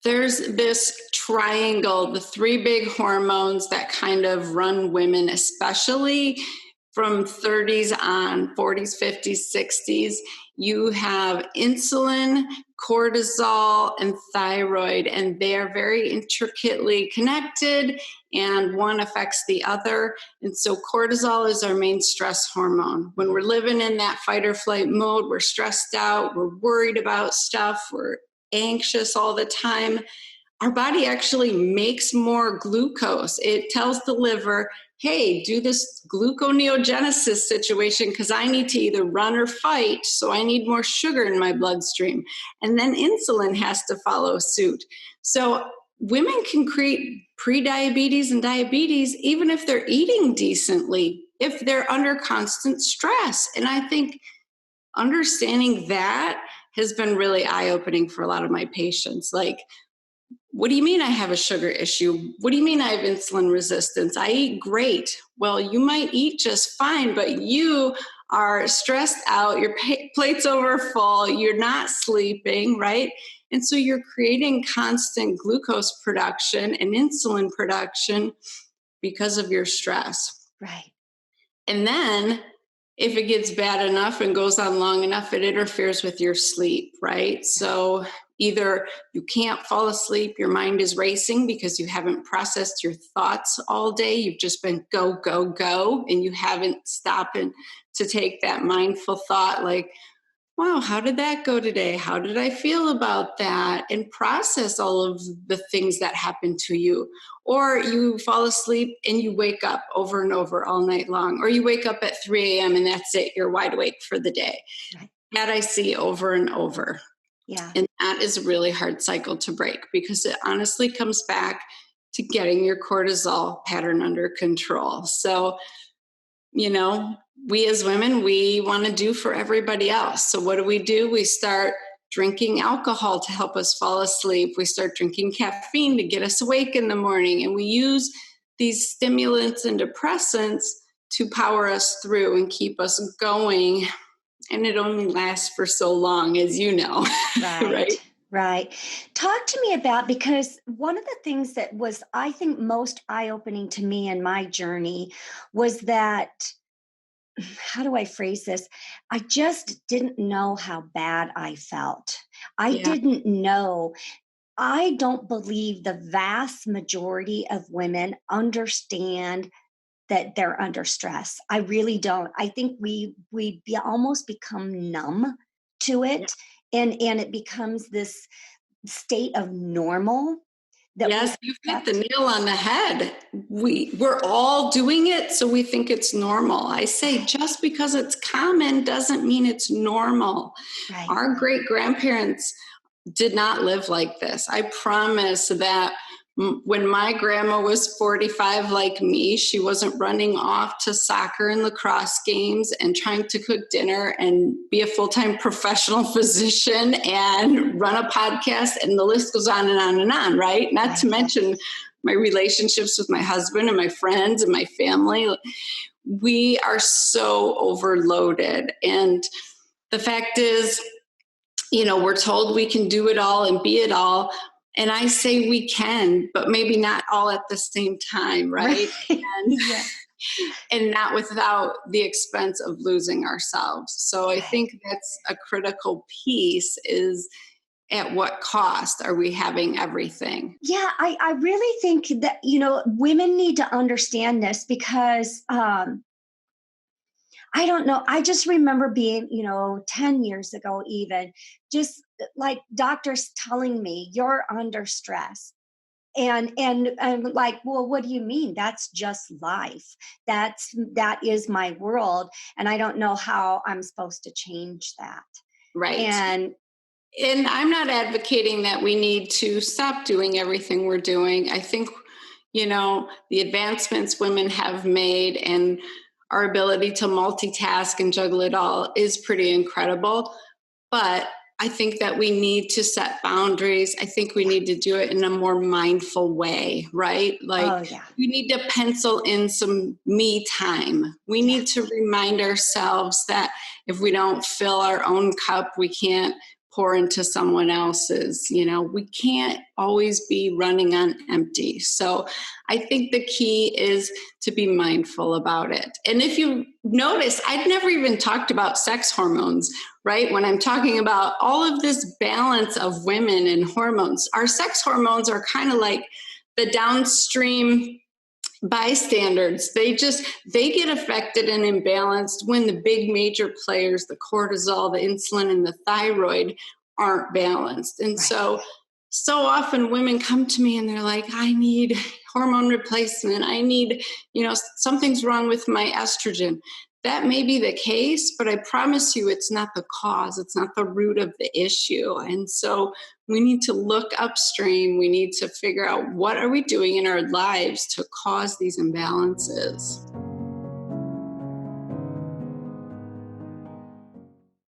There's this triangle, the three big hormones that kind of run women, especially from 30s on, 40s, 50s, 60s. You have insulin, cortisol, and thyroid, and they are very intricately connected, and one affects the other. And so cortisol is our main stress hormone. When we're living in that fight or flight mode, we're stressed out, we're worried about stuff, we're anxious all the time, our body actually makes more glucose. It tells the liver, hey, do this gluconeogenesis situation because I need to either run or fight, so I need more sugar in my bloodstream. And then insulin has to follow suit. So women can create prediabetes and diabetes even if they're eating decently, if they're under constant stress. And I think understanding that has been really eye-opening for a lot of my patients. Like, what do you mean I have a sugar issue? What do you mean I have insulin resistance? I eat great. Well, you might eat just fine, but you are stressed out. Your plate's over full. You're not sleeping, right? And so you're creating constant glucose production and insulin production because of your stress. Right. And then if it gets bad enough and goes on long enough, it interferes with your sleep, right? So either you can't fall asleep, your mind is racing because you haven't processed your thoughts all day. You've just been go, go, go, and you haven't stopped to take that mindful thought like, wow, how did that go today? How did I feel about that? And process all of the things that happened to you. Or you fall asleep and you wake up over and over all night long. Or you wake up at 3 a.m. and that's it. You're wide awake for the day. Right. That I see over and over. Yeah. And that is a really hard cycle to break because it honestly comes back to getting your cortisol pattern under control. So, we as women, we want to do for everybody else. So what do? We start drinking alcohol to help us fall asleep. We start drinking caffeine to get us awake in the morning. And we use these stimulants and depressants to power us through and keep us going. And it only lasts for so long, as you know. Right. Right? Right. Talk to me about, because one of the things that was, I think, most eye-opening to me in my journey was that, how do I phrase this? I just didn't know how bad I felt. I Yeah. didn't know. I don't believe the vast majority of women understand that they're under stress. I really don't. I think almost become numb to Yeah. it, and it becomes this state of normal that we Yes, you've hit the accept. nail on the head. We're all doing it, so we think it's normal. I say just because it's common doesn't mean it's normal. Right. Our great grandparents did not live like this. I promise that when my grandma was 45 like me, she wasn't running off to soccer and lacrosse games and trying to cook dinner and be a full-time professional physician and run a podcast, and the list goes on and on and on, right? Not to mention my relationships with my husband and my friends and my family. We are so overloaded. And the fact is, we're told we can do it all and be it all. And I say we can, but maybe not all at the same time, right? And, Yeah. and not without the expense of losing ourselves. So I think that's a critical piece, is at what cost are we having everything? Yeah, I really think that, women need to understand this because I don't know. I just remember being, 10 years ago, even just like doctors telling me you're under stress. And I'm like, well, what do you mean? That's just life. That is my world. And I don't know how I'm supposed to change that. Right. And I'm not advocating that we need to stop doing everything we're doing. I think, the advancements women have made and our ability to multitask and juggle it all is pretty incredible. But I think that we need to set boundaries. I think we need to do it in a more mindful way, right? Like, we need to pencil in some me time. We need to remind ourselves that if we don't fill our own cup, we can't pour into someone else's. We can't always be running on empty. So I think the key is to be mindful about it. And if you notice, I'd never even talked about sex hormones, right? When I'm talking about all of this balance of women and hormones, our sex hormones are kind of like the downstream bystanders. They get affected and imbalanced when the big major players, the cortisol, the insulin, and the thyroid, aren't balanced. And Right. so often women come to me and they're like, I need hormone replacement. I need, something's wrong with my estrogen. That may be the case, but I promise you it's not the cause. It's not the root of the issue. And so we need to look upstream. We need to figure out what are we doing in our lives to cause these imbalances.